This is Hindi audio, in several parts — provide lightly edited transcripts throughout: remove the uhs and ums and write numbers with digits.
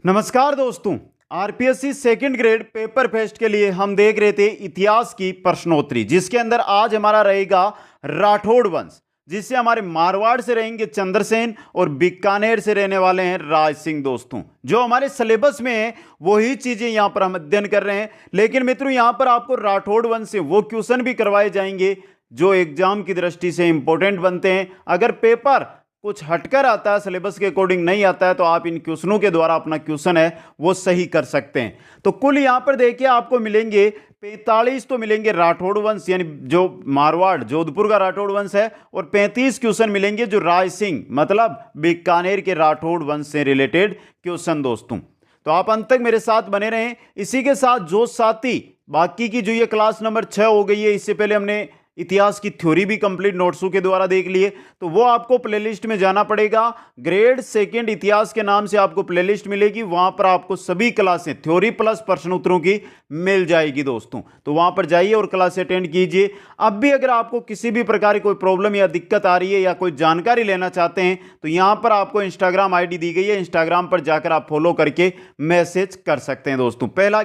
नमस्कार दोस्तों। RPSC second grade paper fest के लिए हम देख रहे थे इतिहास की प्रश्नोत्तरी, जिसके अंदर आज हमारा रहेगा राठौड़ वंश, जिससे हमारे मारवाड़ से रहेंगे चंद्रसेन और बीकानेर से रहने वाले हैं राज सिंह। दोस्तों, जो हमारे सिलेबस में है वही चीजें यहां पर हम अध्ययन कर रहे हैं, लेकिन मित्रों यहां पर आपको राठौड़ वंश से वो क्वेश्चन भी करवाए जाएंगे जो एग्जाम की दृष्टि से इंपॉर्टेंट बनते हैं। अगर पेपर कुछ हटकर आता है, सिलेबस के अकॉर्डिंग नहीं आता है, तो आप इन क्वेश्चनों के द्वारा अपना क्वेश्चन है वो सही कर सकते हैं। तो कुल यहां पर देखिए आपको मिलेंगे 45 तो मिलेंगे राठौड़ वंश, यानी जो मारवाड़ जोधपुर का राठौड़ वंश है, और 35 क्वेश्चन मिलेंगे जो राय सिंह मतलब बीकानेर के राठौड़ वंश से रिलेटेड क्वेश्चन। दोस्तों, तो आप अंत तक मेरे साथ बने रहें। इसी के साथ जो साथी बाकी की जो ये क्लास नंबर 6 हो गई है, इससे पहले हमने इतिहास की थ्योरी भी कंप्लीट नोट्सों के द्वारा देख लिए, तो वो आपको प्लेलिस्ट में जाना पड़ेगा। ग्रेड सेकंड इतिहास के नाम से आपको प्लेलिस्ट मिलेगी, वहां पर आपको सभी क्लासें थ्योरी प्लस प्रश्न उत्तरों की मिल जाएगी। दोस्तों, तो वहां पर जाइए और क्लास अटेंड कीजिए। अब भी अगर आपको किसी भी प्रकार की कोई प्रॉब्लम या दिक्कत आ रही है या कोई जानकारी लेना चाहते हैं, तो यहां पर आपको इंस्टाग्राम आईडी दी गई है, इंस्टाग्राम पर जाकर आप फॉलो करके मैसेज कर सकते हैं। दोस्तों, पहला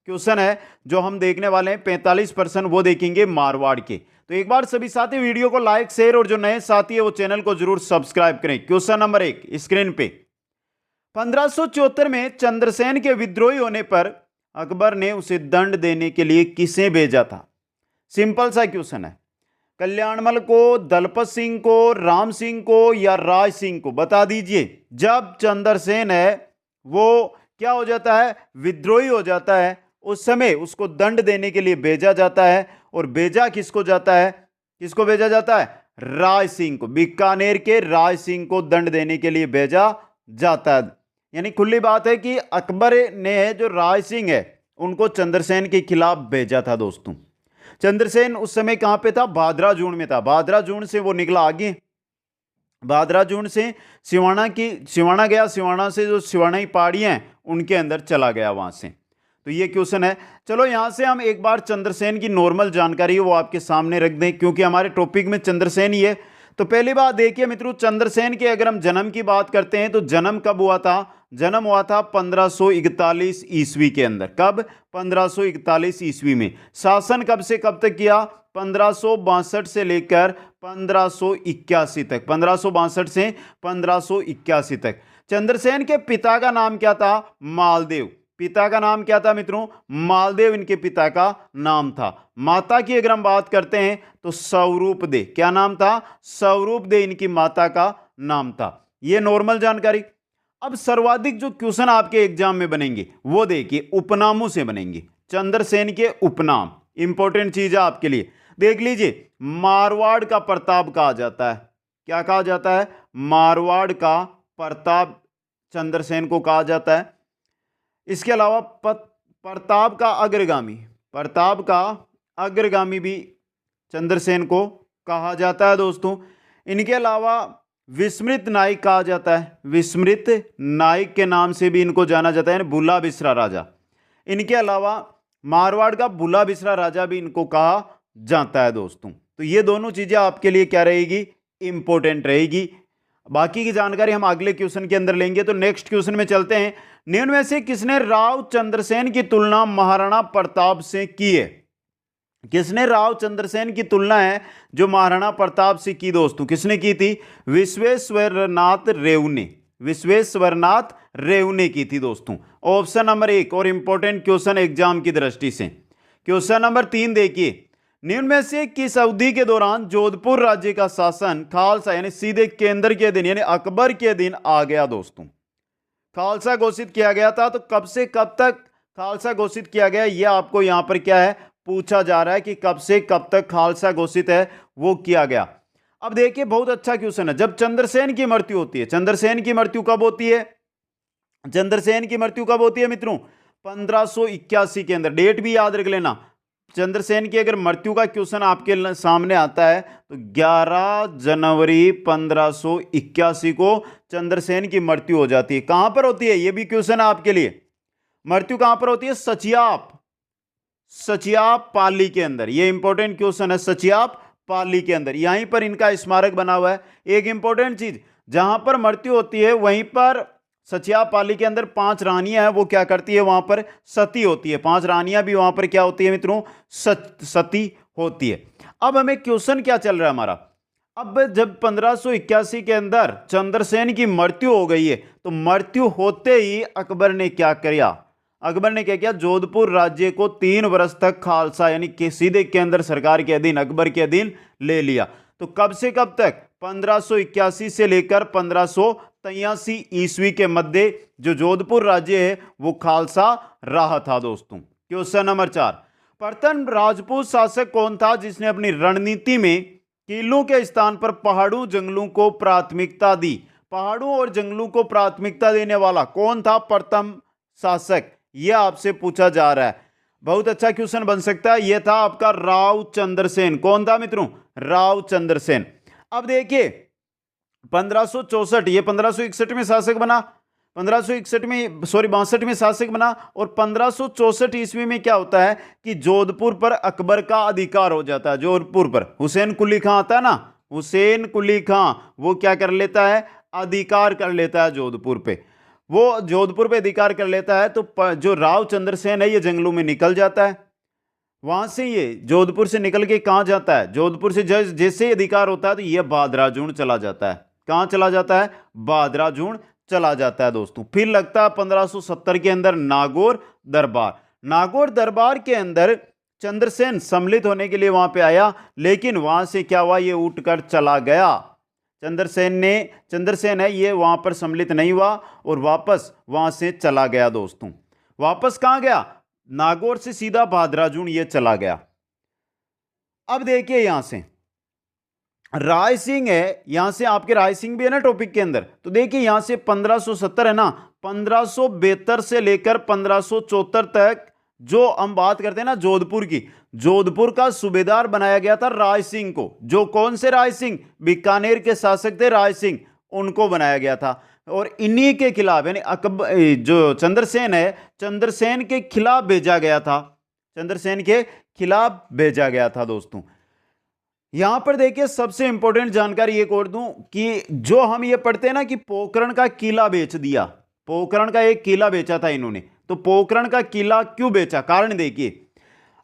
क्वेश्चन है जो हम देखने वाले हैं 45%, वो देखेंगे मारवाड़ के। तो एक बार सभी साथी वीडियो को लाइक शेयर और जो नए साथी है वो चैनल को जरूर सब्सक्राइब करें। क्वेश्चन नंबर 1 स्क्रीन पे। 1574 में चंद्रसेन के विद्रोही होने पर अकबर ने उसे दंड देने के लिए किसे भेजा था? सिंपल सा क्वेश्चन है। कल्याणमल को, दलपत सिंह को, राम सिंह को या राज सिंह को? बता दीजिए। जब चंद्रसेन है वो क्या हो जाता है? विद्रोही हो जाता है, उस समय उसको दंड देने के लिए भेजा जाता है। और भेजा किसको जाता है? किसको भेजा जाता है? राज सिंह को। बीकानेर के राज सिंह को दंड देने के लिए भेजा जाता है। यानी खुली बात है कि अकबर ने जो राज सिंह है उनको चंद्रसेन के खिलाफ भेजा था। दोस्तों, चंद्रसेन उस समय कहां पे था? भादरा जून में था। भादरा जून से वो निकला आगे, भादरा जून से सिवाना गया, सिवाना से जो सिवानाई पहाड़ियां हैं उनके अंदर चला गया वहां से। तो ये क्वेश्चन है। चलो यहां से हम एक बार चंद्रसेन की नॉर्मल जानकारी है वो आपके सामने रख दें, क्योंकि हमारे टॉपिक में चंद्रसेन ही है। तो पहली बात देखिए मित्रों, चंद्रसेन के अगर हम जन्म की बात करते हैं तो जन्म कब हुआ था? जन्म हुआ था 1541 ईस्वी के अंदर। कब? 1541 ईस्वी में। शासन कब से कब तक किया? 1562 से लेकर 1581 तक। 1562 से 1581 तक। चंद्रसेन के पिता का नाम क्या था? मालदेव। पिता का नाम क्या था मित्रों? मालदेव इनके पिता का नाम था। माता की अगर हम बात करते हैं तो स्वरूप दे। क्या नाम था? स्वरूप दे इनकी माता का नाम था। यह नॉर्मल जानकारी। अब सर्वाधिक जो क्वेश्चन आपके एग्जाम में बनेंगे वो देखिए उपनामों से बनेंगे। चंद्रसेन के उपनाम इंपॉर्टेंट चीज है आपके लिए। देख लीजिए, मारवाड़ का प्रताप कहा जाता है। क्या कहा जाता है? मारवाड़ का प्रताप चंद्रसेन को कहा जाता है। इसके अलावा प्रताप का अग्रगामी भी चंद्रसेन को कहा जाता है। दोस्तों, इनके अलावा विस्मृत नायक कहा जाता है। विस्मृत नायक के नाम से भी इनको जाना जाता है, बुला बिसरा राजा। इनके अलावा मारवाड़ का बुला बिसरा राजा भी इनको कहा जाता है। दोस्तों, तो ये दोनों चीजें आपके लिए क्या रहेगी? इंपॉर्टेंट रहेगी। बाकी की जानकारी हम अगले क्वेश्चन के अंदर लेंगे। तो नेक्स्ट क्वेश्चन में चलते हैं। निम्न में से किसने राव चंद्रसेन की तुलना महाराणा प्रताप से की है? किसने राव चंद्रसेन की तुलना है जो महाराणा प्रताप से की? दोस्तों, किसने की थी? विश्वेश्वरनाथ रेवने की थी। दोस्तों, ऑप्शन नंबर 1 और इंपॉर्टेंट क्वेश्चन एग्जाम की दृष्टि से। क्वेश्चन नंबर 3 देखिए। निम्न में से किस अवधि के दौरान जोधपुर राज्य का शासन खालसा यानी सीधे केंद्र के दिन यानी अकबर के दिन आ गया? दोस्तों, खालसा घोषित किया गया था। तो कब से कब तक खालसा घोषित किया गया, यह आपको यहां पर क्या है पूछा जा रहा है कि कब से कब तक खालसा घोषित है वो किया गया। अब देखिए, बहुत अच्छा क्वेश्चन है। जब चंद्रसेन की मृत्यु होती है, चंद्रसेन की मृत्यु कब होती है? चंद्रसेन की मृत्यु कब होती है मित्रों? 1581 के अंदर। डेट भी याद रख लेना। चंद्रसेन की अगर मृत्यु का क्वेश्चन आपके सामने आता है तो 11 जनवरी 1581 को चंद्रसेन की मृत्यु हो जाती है। कहां पर होती है? यह भी क्वेश्चन है आपके लिए। मृत्यु कहां पर होती है? सचियाप पाली के अंदर। यह इंपॉर्टेंट क्वेश्चन है। सचियाप पाली के अंदर, यहीं पर इनका स्मारक बना हुआ है। एक इंपॉर्टेंट चीज, जहां पर मृत्यु होती है वहीं पर सचियापाली के अंदर 5 रानियां हैं, वो क्या करती है, वहां पर सती होती है। 5 रानियां भी वहां पर क्या होती है मित्रों, सती होती है। अब हमें क्वेश्चन क्या चल रहा है हमारा, अब जब 1581 के अंदर चंद्रसेन की मृत्यु हो गई है, तो मृत्यु होते ही अकबर ने क्या किया, अकबर ने क्या किया, जोधपुर राज्य को 3 वर्ष तक खालसा यानी कि सीधे केंद्र सरकार के अधीन, अकबर के अधीन ले लिया। तो कब से कब तक, 1581 से लेकर 1583 ईस्वी के मध्य जो जोधपुर राज्य है वो खालसा रहा था दोस्तों। क्वेश्चन नंबर 4, प्रथम राजपूत शासक कौन था जिसने अपनी रणनीति में किलों के स्थान पर पहाड़ों जंगलों को प्राथमिकता दी। पहाड़ों और जंगलों को प्राथमिकता देने वाला कौन था प्रथम शासक, यह आपसे पूछा जा रहा है। बहुत अच्छा क्वेश्चन बन सकता है। यह था आपका राव चंद्रसेन। कौन था मित्रों, राव चंद्रसेन। अब देखिए 1564, ये 1561 में शासक बना, 1561 में 62 में शासक बना, और 1564 ईस्वी में क्या होता है कि जोधपुर पर अकबर का अधिकार हो जाता है। जोधपुर पर हुसैन कुली खां आता है ना, हुसैन कुली खां वो क्या कर लेता है, अधिकार कर लेता है जोधपुर पे, वो जोधपुर पे अधिकार कर लेता है। तो जो राव चंद्रसेन है ये जंगलों में निकल जाता है, वहां से ये जोधपुर से निकल के कहां जाता है, जोधपुर से जैसे अधिकार होता है तो ये बादराजूण चला जाता है। कहां चला जाता है, बादराजूण चला जाता है दोस्तों। फिर लगता है 1570 के अंदर नागौर दरबार। नागौर दरबार के अंदर चंद्रसेन सम्मिलित होने के लिए वहां पे आया, लेकिन वहां से क्या हुआ, ये उठकर चला गया। चंद्रसेन है ये वहां पर सम्मिलित नहीं हुआ और वापस वहां से चला गया दोस्तों। वापस कहां गया, नागौर से सीधा बादराजूण ये चला गया। अब देखिए यहां से राय सिंह है, यहां से आपके राय सिंह भी है ना टॉपिक के अंदर, तो देखिए यहां से 1570 है ना, 1572 से लेकर 1574 तक जो हम बात करते हैं ना जोधपुर की, जोधपुर का सूबेदार बनाया गया था राय सिंह को। जो कौन से राय सिंह, बीकानेर के शासक थे राय सिंह, उनको बनाया गया था। और इन्हीं के खिलाफ यानी अकबर जो चंद्रसेन है, चंद्रसेन के खिलाफ भेजा गया था, चंद्रसेन के खिलाफ भेजा गया था दोस्तों। यहां पर देखिए सबसे इंपॉर्टेंट जानकारी एक और दूं कि जो हम ये पढ़ते हैं ना कि पोखरण का किला बेच दिया, पोखरण का एक किला बेचा था इन्होंने, तो पोखरण का किला क्यों बेचा, कारण देखिए।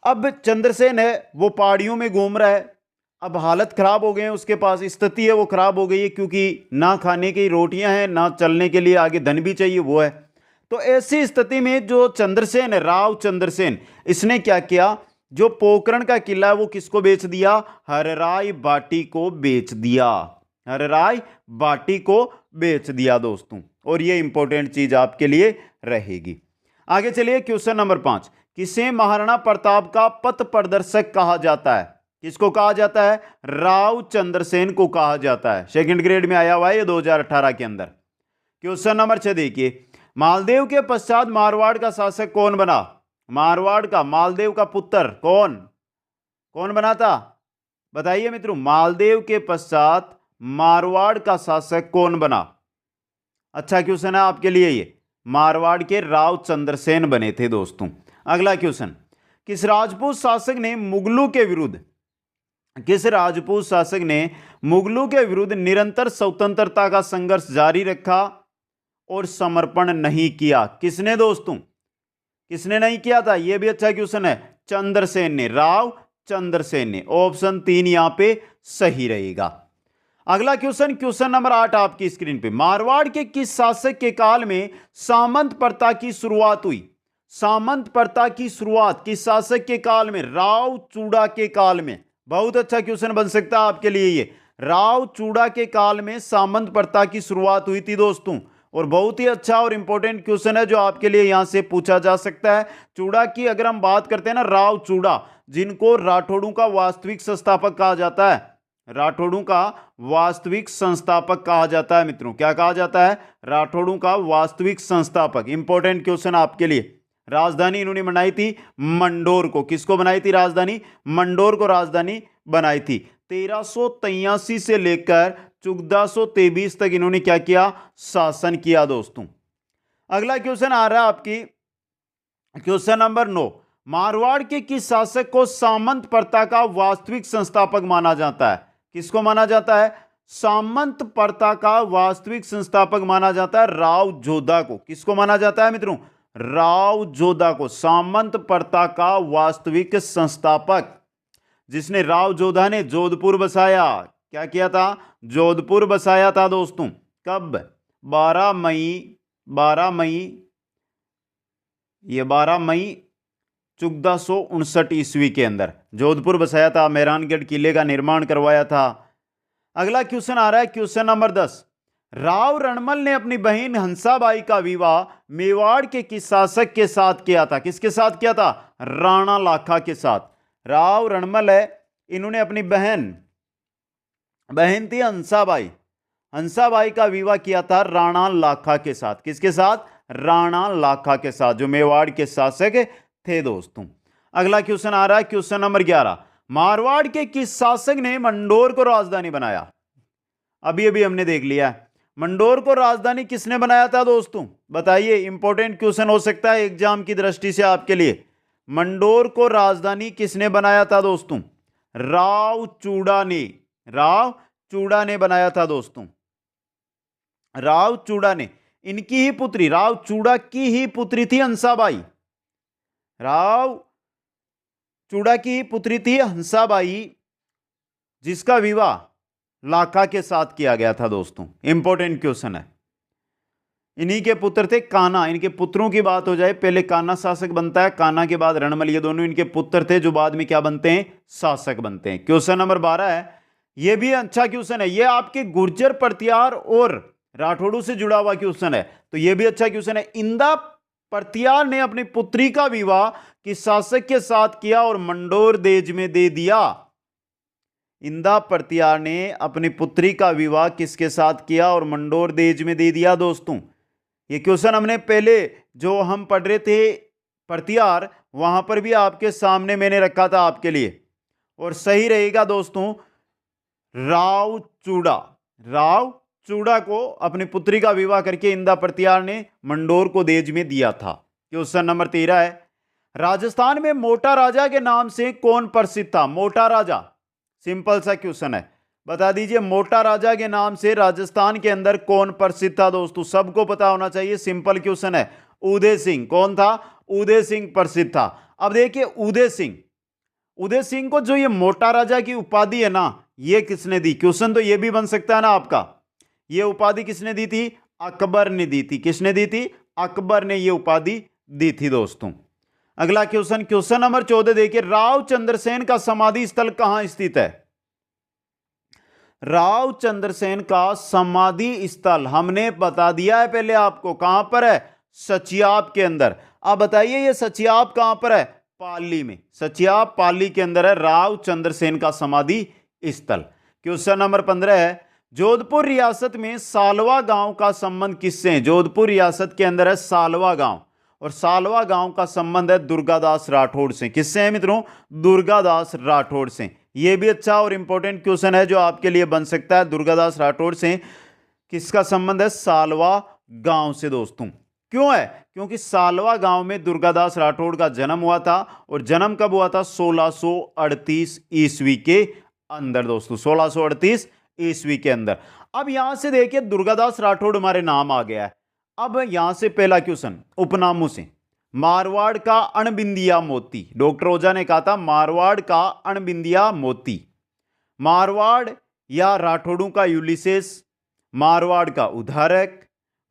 अब चंद्रसेन है वो पहाड़ियों में घूम रहा है, अब हालत खराब हो गई है, उसके पास स्थिति है वो खराब हो गई है, क्योंकि ना खाने की रोटियां हैं ना चलने के लिए आगे धन भी चाहिए वो है। तो ऐसी स्थिति में जो चंद्रसेन है, राव चंद्रसेन, इसने क्या किया, जो पोखरण का किला है वो किसको बेच दिया, हरराय बाटी को बेच दिया, हरराय बाटी को बेच दिया दोस्तों। और ये इंपॉर्टेंट चीज आपके लिए रहेगी। आगे चलिए क्वेश्चन नंबर 5, किसे महाराणा प्रताप का पथ प्रदर्शक कहा जाता है, किसको कहा जाता है, राव चंद्रसेन को कहा जाता है। सेकंड ग्रेड में आया हुआ है ये 2018 के अंदर। क्वेश्चन नंबर 6 देखिए, मालदेव के पश्चात मारवाड़ का शासक कौन बना, मारवाड़ का मालदेव का पुत्र कौन, कौन बना था, बताइए मित्रों, मालदेव के पश्चात मारवाड़ का शासक कौन बना। अच्छा क्वेश्चन है आपके लिए ये, मारवाड़ के राव चंद्रसेन बने थे दोस्तों। अगला क्वेश्चन, किस राजपूत शासक ने मुगलों के विरुद्ध, किस राजपूत शासक ने मुगलों के विरुद्ध निरंतर स्वतंत्रता का संघर्ष जारी रखा और समर्पण नहीं किया, किसने दोस्तों, किसने नहीं किया था, यह भी अच्छा क्वेश्चन है, चंद्रसेन ने, राव चंद्रसेन ने। ऑप्शन 3 यहां पे सही रहेगा। अगला क्वेश्चन, क्वेश्चन नंबर 8 आपकी स्क्रीन पे, मारवाड़ के किस शासक के काल में सामंत प्रथा की शुरुआत हुई, सामंत प्रथा की शुरुआत किस शासक के काल में, राव चूड़ा के काल में। बहुत अच्छा क्वेश्चन बन सकता है आपके लिए ये, राव चूड़ा के काल में सामंत प्रथा की शुरुआत हुई थी दोस्तों। और बहुत ही अच्छा और इंपॉर्टेंट क्वेश्चन है जो आपके लिए यहां से पूछा जा सकता है। चूड़ा की अगर हम बात करते हैं ना, राव चूड़ा, जिनको राठौड़ों का वास्तविक संस्थापक कहा जाता है, राठौड़ों का वास्तविक संस्थापक कहा जाता है मित्रों, क्या कहा जाता है, राठौड़ों का वास्तविक संस्थापक। इंपॉर्टेंट क्वेश्चन आपके लिए। राजधानी इन्होंने बनाई थी मंडोर को, किसको बनाई थी राजधानी, मंडोर को राजधानी बनाई थी। 1383 से लेकर 1423 तक इन्होंने क्या किया, शासन किया दोस्तों। अगला क्वेश्चन आ रहा है आपकी क्वेश्चन नंबर 9, मारवाड़ के किस शासक को सामंत प्रथा का वास्तविक संस्थापक माना जाता है, किसको माना जाता है, सामंत प्रथा का वास्तविक संस्थापक माना जाता है राव जोधा को। किसको माना जाता है मित्रों? राव जोधा को सामंत प्रथा का वास्तविक संस्थापक, जिसने राव जोधा ने जोधपुर बसाया। क्या किया था? जोधपुर बसाया था दोस्तों। कब? 12 मई 1459 ईस्वी के अंदर जोधपुर बसाया था, मेहरानगढ़ किले का निर्माण करवाया था। अगला क्वेश्चन आ रहा है, क्वेश्चन नंबर 10। राव रणमल ने अपनी बहन हंसाबाई का विवाह मेवाड़ के किस शासक के साथ किया था? किसके साथ किया था? राणा लाखा के साथ। राव रणमल है, इन्होंने अपनी बहन थी हंसाबाई का विवाह किया था राणा लाखा के साथ। किसके साथ? राणा लाखा के साथ, जो मेवाड़ के शासक थे दोस्तों। अगला क्वेश्चन आ रहा है, क्वेश्चन नंबर 11। मारवाड़ के किस शासक ने मंडोर को राजधानी बनाया? अभी अभी हमने देख लिया। मंडोर को राजधानी किसने बनाया था दोस्तों? बताइए, इंपॉर्टेंट क्वेश्चन हो सकता है एग्जाम की दृष्टि से आपके लिए। मंडोर को राजधानी किसने बनाया था दोस्तों? राव चूड़ा ने बनाया था दोस्तों। राव चूड़ा ने, इनकी ही पुत्री, राव चूड़ा की ही पुत्री थी हंसाबाई। राव चूड़ा की पुत्री थी हंसाबाई, जिसका विवाह लाखा के साथ किया गया था दोस्तों। इंपॉर्टेंट क्वेश्चन है। इन्हीं के पुत्र थे कान्हा। इनके पुत्रों की बात हो जाए, पहले कान्हा शासक बनता है, कान्हा के बाद रणमल, ये दोनों इनके पुत्र थे, जो बाद में क्या बनते हैं? शासक बनते हैं। क्वेश्चन नंबर 12 है, यह भी अच्छा क्वेश्चन है। यह आपके गुर्जर, परतियार और राठौड़ों से जुड़ा हुआ क्वेश्चन है, तो यह भी अच्छा क्वेश्चन है। इंदा परतियार ने अपनी पुत्री का विवाह किस शासक के साथ किया और मंडोर देज में दे दिया? इंदा परतियार ने अपनी पुत्री का विवाह किसके साथ किया और मंडोर देज में दे दिया दोस्तों? ये क्वेश्चन हमने पहले जो हम पढ़ रहे थे परतियार, वहां पर भी आपके सामने मैंने रखा था आपके लिए, और सही रहेगा दोस्तों राव चूड़ा को अपनी पुत्री का विवाह करके इंदा परतियार ने मंडोर को देज में दिया था। क्वेश्चन नंबर 13 है, राजस्थान में मोटा राजा के नाम से कौन प्रसिद्ध था? मोटा राजा, सिंपल सा क्वेश्चन है, बता दीजिए मोटा राजा के नाम से राजस्थान के अंदर कौन प्रसिद्ध था दोस्तों? सबको पता होना चाहिए, सिंपल क्वेश्चन है। उदय सिंह। कौन था? उदय सिंह प्रसिद्ध था। अब देखिए उदय सिंह को जो ये मोटा राजा की उपाधि है ना, ये किसने दी? क्वेश्चन तो ये भी बन सकता है ना आपका, ये उपाधि किसने दी थी? अकबर ने दी थी। किसने दी थी? अकबर ने ये उपाधि दी थी दोस्तों। अगला क्वेश्चन, क्वेश्चन नंबर 14 देखिए, राव चंद्रसेन का समाधि स्थल कहां स्थित है? राव चंद्रसेन का समाधि स्थल हमने बता दिया है पहले आपको, कहां पर है? सचियाप के अंदर। अब बताइए ये सचियाप कहां पर है? पाली में। सचियाप पाली के अंदर है राव चंद्रसेन का समाधि स्थल। क्वेश्चन नंबर 15 है, जोधपुर रियासत में सालवा गांव का संबंध किससे है? जोधपुर रियासत के अंदर है सालवा गांव, और सालवा गांव का संबंध है दुर्गादास राठौड़ से। किससे है मित्रों? दुर्गादास राठौड़ से। यह भी अच्छा और इंपॉर्टेंट क्वेश्चन है जो आपके लिए बन सकता है। दुर्गादास राठौड़ से किसका संबंध है? सालवा गांव से दोस्तों। क्यों है? क्योंकि सालवा गांव में दुर्गादास राठौड़ का जन्म हुआ था, और जन्म कब हुआ था? 1638 ईस्वी के अंदर दोस्तों, 1638 ईस्वी के अंदर। अब यहां से देखिए दुर्गादास राठौड़ हमारे नाम आ गया है। अब यहां से पहला क्वेश्चन उपनामों से, मारवाड़ का अणबिंदिया मोती। डॉक्टर ओझा ने कहा था मारवाड़ का अणबिंदिया मोती। मारवाड़ या राठौड़ों का यूलिसेस, मारवाड़ का उद्धारक,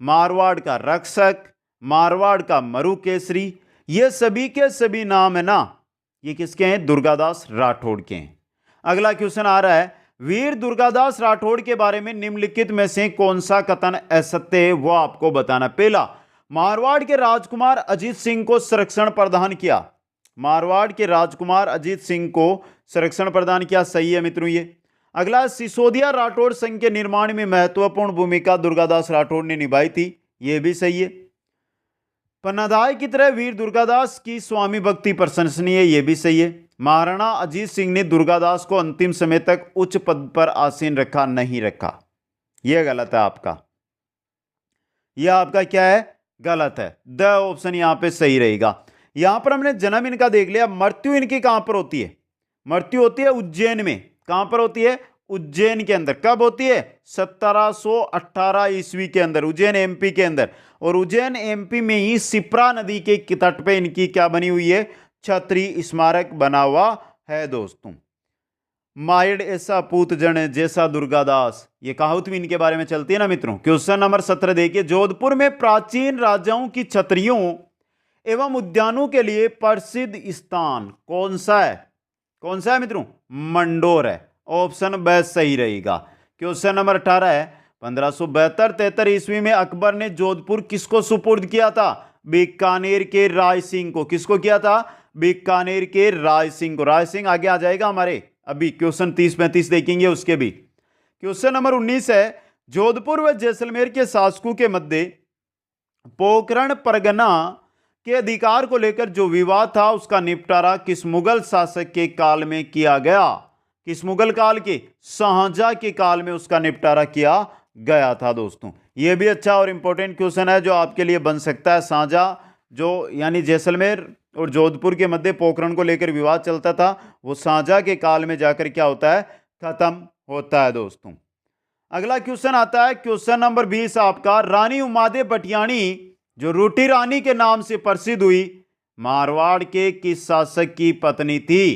मारवाड़ का रक्षक, मारवाड़ का मरुकेसरी, ये सभी के सभी नाम है ना, ये किसके हैं? दुर्गादास राठौड़ के हैं। अगला क्वेश्चन आ रहा है, वीर दुर्गादास राठौड़ के बारे में निम्नलिखित में से कौन सा कथन असत्य है, वो आपको बताना। पहला, मारवाड़ के राजकुमार अजीत सिंह को संरक्षण प्रदान किया। मारवाड़ के राजकुमार अजीत सिंह को संरक्षण प्रदान किया, सही है मित्रों ये। अगला, सिसोदिया राठौड़ संघ के निर्माण में महत्वपूर्ण भूमिका दुर्गादास राठौड़ ने निभाई थी, यह भी सही है। पन्नाधाय की तरह वीर दुर्गादास की स्वामी भक्ति प्रशंसनीय है, यह भी सही है। महाराणा अजीत सिंह ने दुर्गादास को अंतिम समय तक उच्च पद पर आसीन रखा, नहीं रखा, यह गलत है आपका। यह आपका क्या है? गलत है। द ऑप्शन यहां पे सही रहेगा। यहां पर हमने जन्म इनका देख लिया, मृत्यु इनकी कहां पर होती है? मृत्यु होती है उज्जैन में। कहां पर होती है? उज्जैन के अंदर। कब होती है? 1718 ईस्वी के अंदर, उज्जैन एमपी के अंदर। और उज्जैन एमपी में ही शिप्रा नदी के तट पे इनकी क्या बनी हुई है? क्षत्रिय स्मारक बना हुआ है दोस्तों। मायड ऐसा पूत जन जैसा दुर्गादास, ये कहावत भी इनके बारे में चलती है ना मित्रों। क्वेश्चन नंबर 17 देखिए, जोधपुर में प्राचीन राजाओं की छतरियों एवं उद्यानों के लिए प्रसिद्ध स्थान कौन सा है? कौन सा है मित्रों? मंडोर है। ऑप्शन ब सही रहेगा। क्वेश्चन नंबर 18 है, 1572-73 ईस्वी में अकबर ने जोधपुर किसको सुपुर्द किया था? बीकानेर के राय सिंह को। किसको किया था? बीकानेर के राय सिंह को। राय सिंह आगे आ जाएगा हमारे, अभी क्वेश्चन 30-35 देखेंगे उसके भी। क्वेश्चन नंबर 19 है, जोधपुर व जैसलमेर के शासकों के मध्य पोखरण परगना के अधिकार को लेकर जो विवाद था उसका निपटारा किस मुगल शासक के काल में किया गया? किस मुगल काल के? शाहजहां के काल में उसका निपटारा किया गया था दोस्तों। यह भी अच्छा और इंपॉर्टेंट क्वेश्चन है जो आपके लिए बन सकता है। शाहजहां जो यानी जैसलमेर और जोधपुर के मध्य पोखरण को लेकर विवाद चलता था, वो शाहजहां के काल में जाकर क्या होता है? खत्म होता है दोस्तों। अगला क्वेश्चन आता है क्वेश्चन नंबर 20 आपका, रानी उमादे बटियाणी जो रोटी रानी के नाम से प्रसिद्ध हुई, मारवाड़ के किस शासक की पत्नी थी?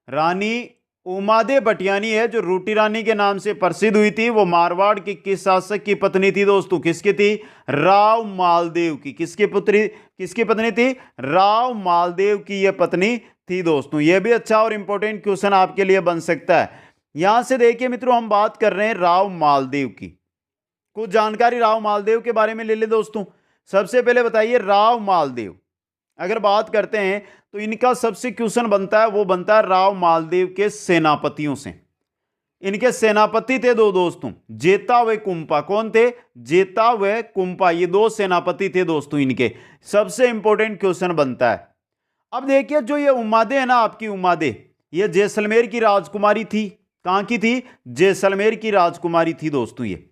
रानी उमादे बटियानी है जो रोटी रानी के नाम से प्रसिद्ध हुई थी, वो मारवाड़ के किस शासक की पत्नी थी दोस्तों? किसकी थी? राव मालदेव की। किसकी पुत्री, किसकी पत्नी थी? राव मालदेव की यह पत्नी थी दोस्तों। यह भी अच्छा और इंपॉर्टेंट क्वेश्चन आपके लिए बन सकता है। यहां से देखिए मित्रों, हम बात कर रहे हैं राव मालदेव की। कुछ जानकारी राव मालदेव के बारे में ले ले दोस्तों। सबसे पहले बताइए, राव मालदेव अगर बात करते हैं तो इनका सबसे क्वेश्चन बनता है, वो बनता है राव मालदेव के सेनापतियों से। इनके सेनापति थे दो दोस्तों, जेता व कुंपा। कौन थे? जेता व कुंपा, ये दो सेनापति थे दोस्तों इनके। सबसे इंपॉर्टेंट क्वेश्चन बनता है। अब देखिए, जो ये उमादे है ना आपकी, उमादे ये जैसलमेर की राजकुमारी थी। कहां की थी? जैसलमेर की राजकुमारी थी दोस्तों, ये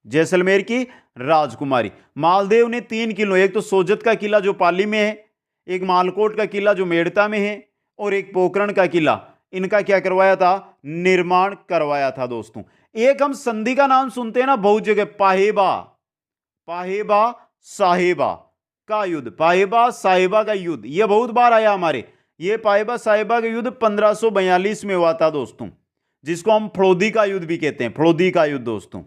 जैसलमेर की राजकुमारी। मालदेव ने 3 किलो, एक तो सोजत का किला जो पाली में है, एक मालकोट का किला जो मेड़ता में है, और एक पोखरण का किला, इनका क्या करवाया था? निर्माण करवाया था दोस्तों। एक हम संधि का नाम सुनते हैं ना बहुत जगह, पाहेबा, पाहेबा साहेबा का युद्ध, पाहेबा साहेबा का युद्ध, यह बहुत बार आया हमारे। यह पाहेबा साहेबा का युद्ध 1542 में हुआ था दोस्तों, जिसको हम फड़ौदी का युद्ध भी कहते हैं। फड़ौदी का युद्ध दोस्तों,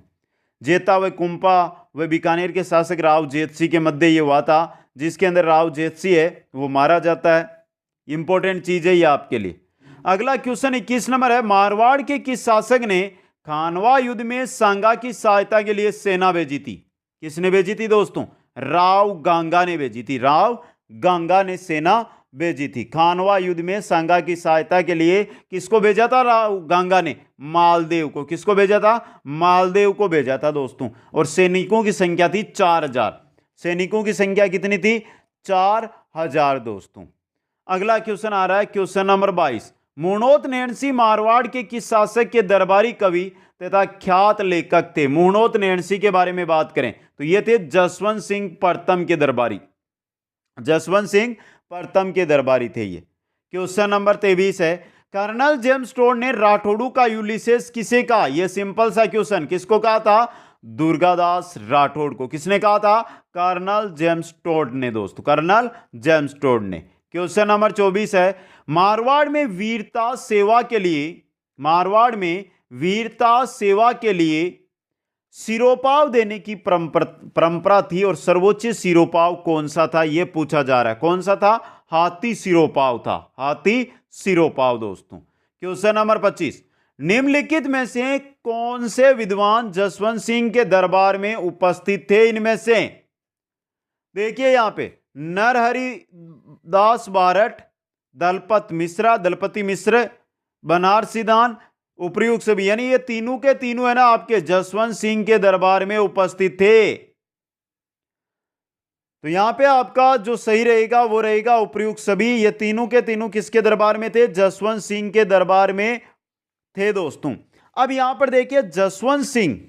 जेता व कुंपा व बीकानेर के शासक राव जेतसी के मध्य ये हुआ था, जिसके अंदर राव जेतसी है वो मारा जाता है। इंपॉर्टेंट चीज है ये आपके लिए। अगला क्वेश्चन 21 नंबर है, मारवाड़ के किस शासक ने खानवा युद्ध में सांगा की सहायता के लिए सेना भेजी थी? किसने भेजी थी दोस्तों? राव गांगा ने भेजी थी। राव गांगा ने सेना भेजी थी। खानवा युद्ध में सांगा की सहायता के लिए किसको भेजा था? राव गांगा ने मालदेव को। किसको भेजा था? मालदेव को भेजा था दोस्तों। और सैनिकों की संख्या थी 4000। सैनिकों की संख्या कितनी थी? 4000 दोस्तों। अगला क्वेश्चन आ रहा है क्वेश्चन नंबर 22, मुणोत नैणसी मारवाड़ के किस शासक के दरबारी कवि तथा ख्यात लेखक थे? मुणोत नैणसी के बारे में बात करें तो ये थे जसवंत सिंह प्रथम के दरबारी। जसवंत सिंह प्रथम के दरबारी थे ये। क्वेश्चन नंबर 23 है, कर्नल जेम्स टोड ने राठौड़ू का यूलिसेस किसे कहा? यह सिंपल सा क्वेश्चन, किसको कहा था? दुर्गादास राठौड़ को। किसने कहा था? कर्नल जेम्स टोड ने दोस्तों, कर्नल जेम्स टोड ने। क्वेश्चन नंबर 24 है, मारवाड़ में वीरता सेवा के लिए, मारवाड़ में वीरता सेवा के लिए सिरोपाव देने की परंपरा थी, और सर्वोच्च सिरोपाव कौन सा था यह पूछा जा रहा है। कौन सा था? हाथी सिरोपाव था। हाथी सिरोपाव दोस्तों। क्वेश्चन नंबर 25, निम्नलिखित में से कौन से विद्वान जसवंत सिंह के दरबार में उपस्थित थे? इनमें से देखिए यहां पे नरहरि दास बारठ, दलपति मिश्र, बनारसी दान, उपर्युक्त सभी, यानी ये तीनों के तीनों है ना आपके जसवंत सिंह के दरबार में उपस्थित थे। तो यहां पे आपका जो सही रहेगा वो रहेगा उपर्युक्त सभी। ये तीनों के तीनों किसके दरबार में थे? जसवंत सिंह के दरबार में थे दोस्तों। अब यहां पर देखिए जसवंत सिंह,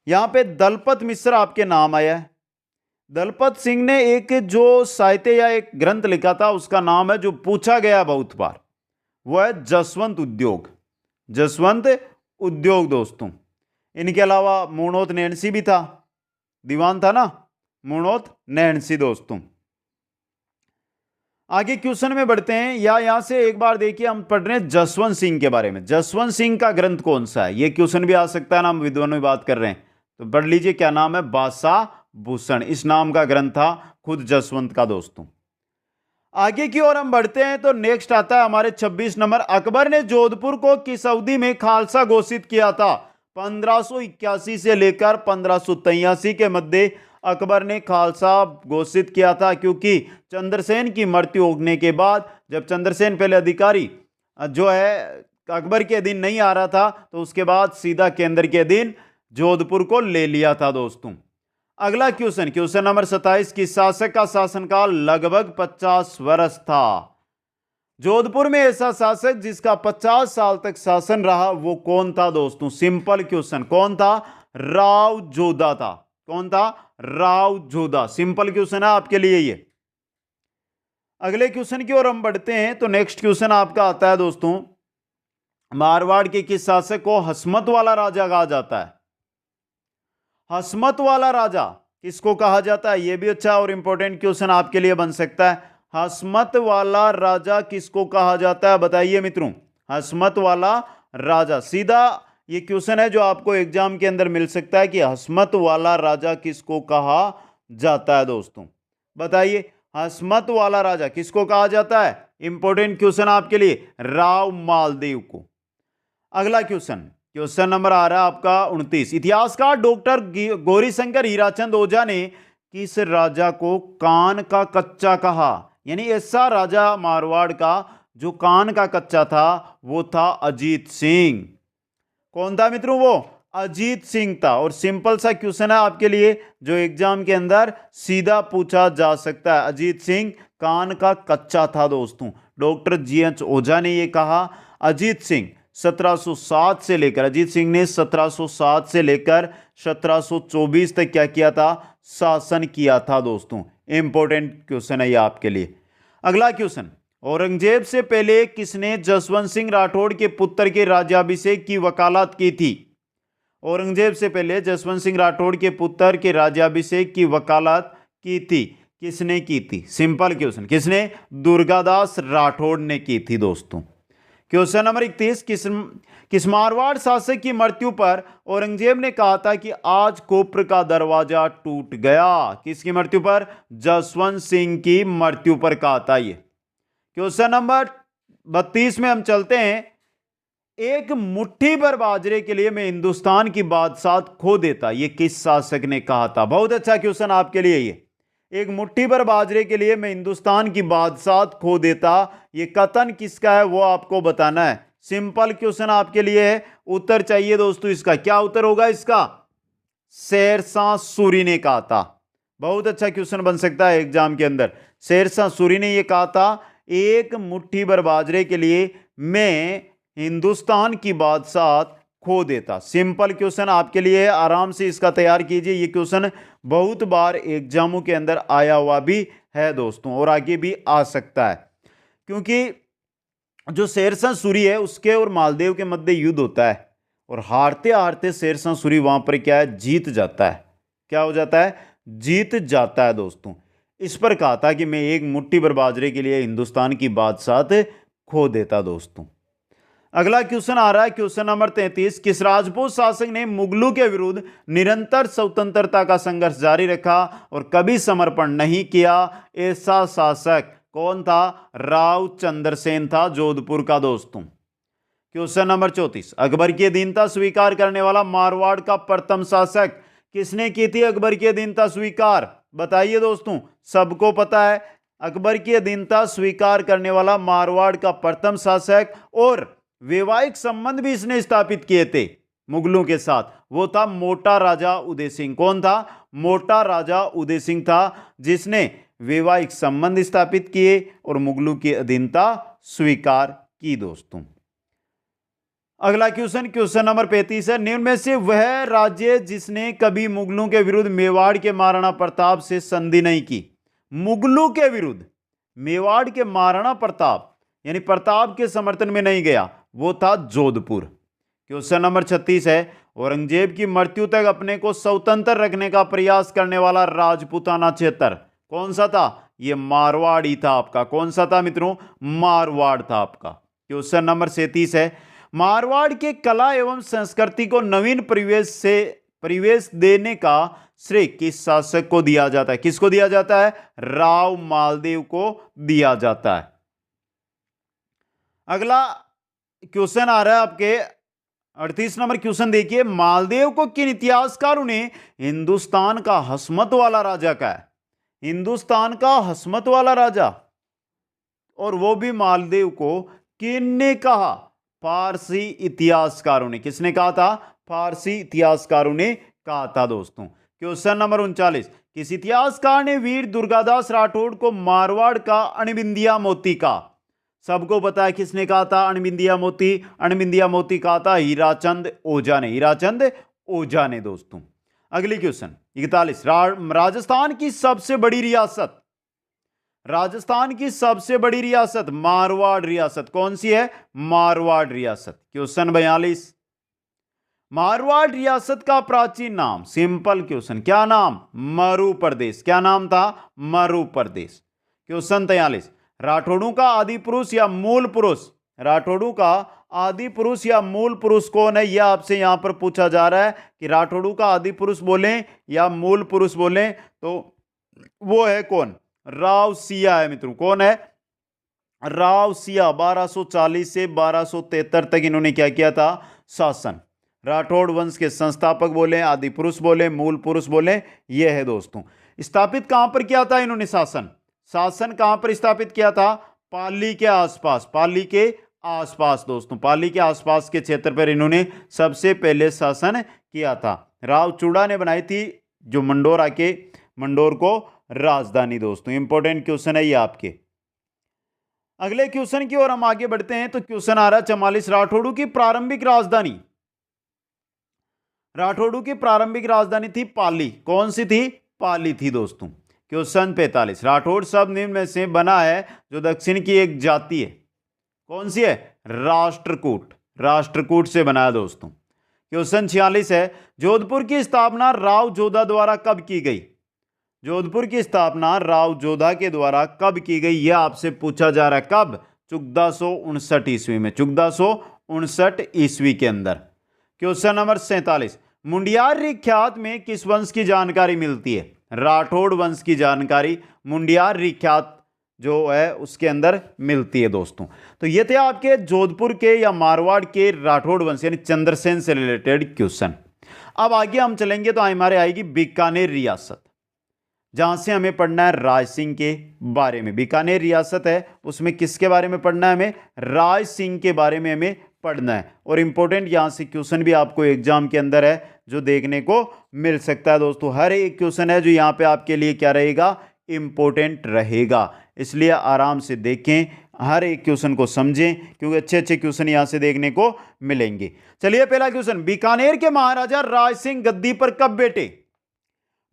यहां पे दलपत मिश्र आपके नाम आया है। दलपत सिंह ने एक जो साहित्य या एक ग्रंथ लिखा था उसका नाम है, जो पूछा गया बहुत बार, वो है जसवंत उद्योग। जसवंत उद्योग दोस्तों। इनके अलावा मुणोत नैणसी भी था, दीवान था ना, मुणोत नैणसी दोस्तों। आगे क्वेश्चन में बढ़ते हैं, या यहां से एक बार देखिए, हम पढ़ रहे हैं जसवंत सिंह के बारे में। जसवंत सिंह का ग्रंथ कौन सा है, ये क्वेश्चन भी आ सकता है ना, हम विद्वान में बात कर रहे हैं तो पढ़ लीजिए, क्या नाम है, बासा भूषण, इस नाम का ग्रंथ था खुद जसवंत का दोस्तों। आगे की ओर हम बढ़ते हैं तो नेक्स्ट आता है हमारे 26 नंबर, अकबर ने जोधपुर को किस अवधि में खालसा घोषित किया था। 1581 से लेकर 1583 के मध्य अकबर ने खालसा घोषित किया था, क्योंकि चंद्रसेन की मृत्यु होने के बाद, जब चंद्रसेन पहले अधिकारी जो है अकबर के अधीन नहीं आ रहा था, तो उसके बाद सीधा केंद्र के अधीन जोधपुर को ले लिया था दोस्तों। अगला क्वेश्चन, क्वेश्चन नंबर 27, किस शासक का शासनकाल लगभग 50 वर्ष था। जोधपुर में ऐसा शासक जिसका 50 साल तक शासन रहा, वो कौन था दोस्तों। सिंपल क्वेश्चन, कौन था, राव जोधा था। कौन था, राव जोधा। सिंपल क्वेश्चन है आपके लिए ये। अगले क्वेश्चन की ओर हम बढ़ते हैं तो नेक्स्ट क्वेश्चन आपका आता है दोस्तों, मारवाड़ के किस शासक को हसमत वाला राजा कहा जाता है। हसमत वाला राजा किसको कहा जाता है, यह भी अच्छा और इंपॉर्टेंट क्वेश्चन आपके लिए बन सकता है। हसमत वाला राजा किसको कहा जाता है, बताइए मित्रों। हसमत वाला राजा, सीधा ये क्वेश्चन है जो आपको एग्जाम के अंदर मिल सकता है कि हसमत वाला राजा किसको कहा जाता है दोस्तों, बताइए। हसमत वाला राजा किसको कहा जाता है, इंपॉर्टेंट क्वेश्चन आपके लिए, राव मालदेव को। अगला क्वेश्चन, क्वेश्चन नंबर आ रहा है आपका 29, इतिहासकार डॉक्टर गौरीशंकर हीराचंद ओझा ने किस राजा को कान का कच्चा कहा। यानी ऐसा राजा मारवाड़ का जो कान का कच्चा था, वो था अजीत सिंह। कौन था मित्रों, वो अजीत सिंह था। और सिंपल सा क्वेश्चन है आपके लिए जो एग्जाम के अंदर सीधा पूछा जा सकता है। अजीत सिंह कान का कच्चा था दोस्तों, डॉक्टर GH ओझा ने यह कहा। अजीत सिंह 1707 से लेकर, अजीत सिंह ने 1707 से लेकर 1724 तक क्या किया था, शासन किया था दोस्तों। इंपॉर्टेंट क्वेश्चन है ये आपके लिए। अगला क्वेश्चन, औरंगजेब से पहले किसने जसवंत सिंह राठौड़ के पुत्र के राज्याभिषेक की वकालत की थी। औरंगजेब से पहले जसवंत सिंह राठौड़ के पुत्र के राज्याभिषेक की वकालत की थी, किसने की थी। सिंपल क्वेश्चन, किसने, दुर्गादास राठौड़ ने की थी दोस्तों। क्वेश्चन नंबर 31, किस मारवाड़ शासक की मृत्यु पर औरंगजेब ने कहा था कि आज कोप्र का दरवाजा टूट गया। किसकी मृत्यु पर, जसवंत सिंह की मृत्यु पर कहा था ये। क्वेश्चन नंबर 32 में हम चलते हैं, एक मुट्ठी भर बाजरे के लिए मैं हिंदुस्तान की बादशाहत खो देता, ये किस शासक ने कहा था। बहुत अच्छा क्वेश्चन आपके लिए ये, एक मुट्ठी भर बाजरे के लिए मैं हिंदुस्तान की बादशाहत खो देता, ये कथन किसका है वो आपको बताना है। सिंपल क्वेश्चन आपके लिए है, उत्तर चाहिए दोस्तों इसका। क्या उत्तर होगा इसका, शेरशाह सूरी ने कहा था। बहुत अच्छा क्वेश्चन बन सकता है एग्जाम के अंदर। शेरशाह सूरी ने यह कहा था, एक मुट्ठी भर बाजरे के लिए मैं हिंदुस्तान की बादशाहत खो देता। सिंपल क्वेश्चन आपके लिए है, आराम से इसका तैयार कीजिए। ये क्वेश्चन बहुत बार एग्जामों के अंदर आया हुआ भी है दोस्तों, और आगे भी आ सकता है, क्योंकि जो शेरशाह सूरी है उसके और मालदेव के मध्य युद्ध होता है, और हारते हारते शेरशाह सूरी वहां पर क्या है, जीत जाता है। क्या हो जाता है, जीत जाता है दोस्तों। इस पर कहा था कि मैं एक मुट्ठी भर बाजरे के लिए हिंदुस्तान की बादशाहत खो देता दोस्तों। अगला क्वेश्चन आ रहा है, क्वेश्चन नंबर 33, किस राजपूत शासक ने मुगलों के विरुद्ध निरंतर स्वतंत्रता का संघर्ष जारी रखा और कभी समर्पण नहीं किया। ऐसा शासक कौन था, राव चंद्रसेन था जोधपुर का दोस्तों। क्वेश्चन नंबर 34, अकबर की अधीनता स्वीकार करने वाला मारवाड़ का प्रथम शासक किसने की थी। अकबर की अधीनता स्वीकार, बताइए दोस्तों, सबको पता है अकबर की अधीनता स्वीकार करने वाला मारवाड़ का प्रथम शासक, और वैवाहिक संबंध भी इसने स्थापित किए थे मुगलों के साथ, वो था मोटा राजा उदय सिंह। कौन था, मोटा राजा उदय सिंह था, जिसने वैवाहिक संबंध स्थापित किए और मुगलों की अधीनता स्वीकार की दोस्तों। अगला क्वेश्चन, क्वेश्चन नंबर 35 है, निम्न में से वह राज्य जिसने कभी मुगलों के विरुद्ध मेवाड़ के महाराणा प्रताप से संधि नहीं की। मुगलों के विरुद्ध मेवाड़ के महाराणा प्रताप यानी प्रताप के समर्थन में नहीं गया, वो था जोधपुर। क्वेश्चन नंबर 36 है, औरंगजेब की मृत्यु तक अपने को स्वतंत्र रखने का प्रयास करने वाला राजपूताना क्षेत्र कौन सा था? ये मारवाड़ ही था आपका। कौन सा था मित्रों? मारवाड़ था आपका। क्वेश्चन नंबर 37 है, मारवाड़ के कला एवं संस्कृति को नवीन परिवेश देने का श्रेय किस शासक को दिया जाता है? किसको दिया जाता है? राव मालदेव को दिया जाता है। अगला क्वेश्चन आ रहा है आपके 38 नंबर क्वेश्चन देखिए, मालदेव को किन इतिहासकारों ने हिंदुस्तान का हसमत वाला राजा कहा है? हिंदुस्तान का हसमत वाला राजा, और वो भी मालदेव को किसने कहा? फारसी इतिहासकारों ने। किसने कहा था? फारसी इतिहासकारों ने कहा था दोस्तों। क्वेश्चन नंबर 39, किस इतिहासकार ने वीर दुर्गादास राठौड़ को मारवाड़ का अणबिंदिया मोती कहा? सबको पता है किसने कहा था अणबिंदिया मोती? अणबिंदिया मोती कहा था हीराचंद ओझा ने। हीराचंद ओझा ने दोस्तों। अगली क्वेश्चन 41, राजस्थान की सबसे बड़ी रियासत, राजस्थान की सबसे बड़ी रियासत मारवाड़ रियासत कौन सी है? मारवाड़ रियासत। क्वेश्चन 42, मारवाड़ रियासत का प्राचीन नाम? सिंपल क्वेश्चन, क्या नाम? मरु प्रदेश। क्या नाम था? मरु प्रदेश। क्वेश्चन 43, राठौड़ों का आदि पुरुष या मूल पुरुष, राठौड़ों का आदि पुरुष या मूल पुरुष कौन है? यह आपसे यहां पर पूछा जा रहा है कि राठौड़ों का आदि पुरुष बोलें या मूल पुरुष बोलें, तो वो है कौन? राव सिया है मित्रों। कौन है? राव सिया। 1240 से 1273 तक इन्होंने क्या किया था? शासन। राठौड़ वंश के संस्थापक बोले, आदि पुरुष बोले, मूल पुरुष बोले, यह है दोस्तों। स्थापित कहां पर किया था इन्होंने शासन? शासन कहां पर स्थापित किया था? पाली के आसपास। पाली के आसपास दोस्तों, पाली के आसपास के क्षेत्र पर इन्होंने सबसे पहले शासन किया था। राव चूड़ा ने बनाई थी जो मंडोर आके मंडोर को राजधानी दोस्तों। इंपॉर्टेंट क्वेश्चन है ये आपके। अगले क्वेश्चन की ओर हम आगे बढ़ते हैं तो क्वेश्चन आ रहा है 44, राठौड़ों की प्रारंभिक राजधानी, राठौड़ों की प्रारंभिक राजधानी थी पाली। कौन सी थी? पाली थी दोस्तों। क्वेश्चन 45, राठौड़ शब्द निम्न में से बना है जो दक्षिण की एक जाति है। कौन सी है? राष्ट्रकूट। राष्ट्रकूट से बना है दोस्तों। क्वेश्चन 46 है, जोधपुर की स्थापना राव जोधा द्वारा कब की गई? जोधपुर की स्थापना राव जोधा के द्वारा कब की गई? यह आपसे पूछा जा रहा है। कब? 1459 ईस्वी में। 1459 ईस्वी के अंदर। क्वेश्चन नंबर 47, मुंडियार ख्यात में किस वंश की जानकारी मिलती है? राठौड़ वंश की जानकारी मुंडियार ख्यात जो है उसके अंदर मिलती है दोस्तों। तो ये थे आपके जोधपुर के या मारवाड़ के राठौड़ वंश यानी चंद्रसेन से रिलेटेड क्वेश्चन। अब आगे हम चलेंगे तो हमारे आएगी बीकानेर रियासत, जहां से हमें पढ़ना है राय सिंह के बारे में। बीकानेर रियासत है, उसमें किसके बारे में पढ़ना है हमें? राय सिंह के बारे में हमें पढ़ना है। और इंपॉर्टेंट यहां से क्वेश्चन भी आपको एग्जाम के अंदर है जो देखने को मिल सकता है दोस्तों। हर एक क्वेश्चन है जो यहां पे आपके लिए क्या रहेगा? इंपॉर्टेंट रहेगा। इसलिए आराम से देखें, हर एक क्वेश्चन को समझें, क्योंकि अच्छे अच्छे क्वेश्चन यहां से देखने को मिलेंगे। चलिए पहला क्वेश्चन, बीकानेर के महाराजा राय सिंह गद्दी पर कब बैठे?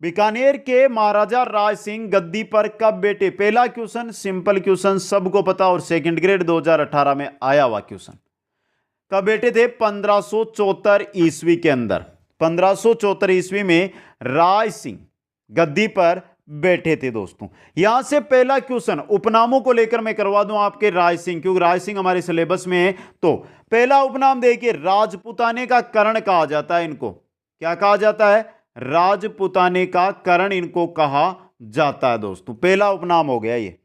बीकानेर के महाराजा राय सिंह गद्दी पर कब बैठे? पहला क्वेश्चन सिंपल क्वेश्चन, सबको पता, और सेकंड ग्रेड 2018 में आया हुआ क्वेश्चन। कब बैठे थे? 1574 ईस्वी के अंदर। 1574 ईस्वी में राय सिंह गद्दी पर बैठे थे दोस्तों। यहां से पहला क्वेश्चन उपनामों को लेकर मैं करवा दूं आपके राय सिंह, क्योंकि राय सिंह हमारे सिलेबस में है। तो पहला उपनाम देखिए, राजपुताने का करण कहा जाता है इनको। क्या कहा जाता है? राजपुताने का करण इनको कहा जाता है दोस्तों। पहला उपनाम हो गया ये।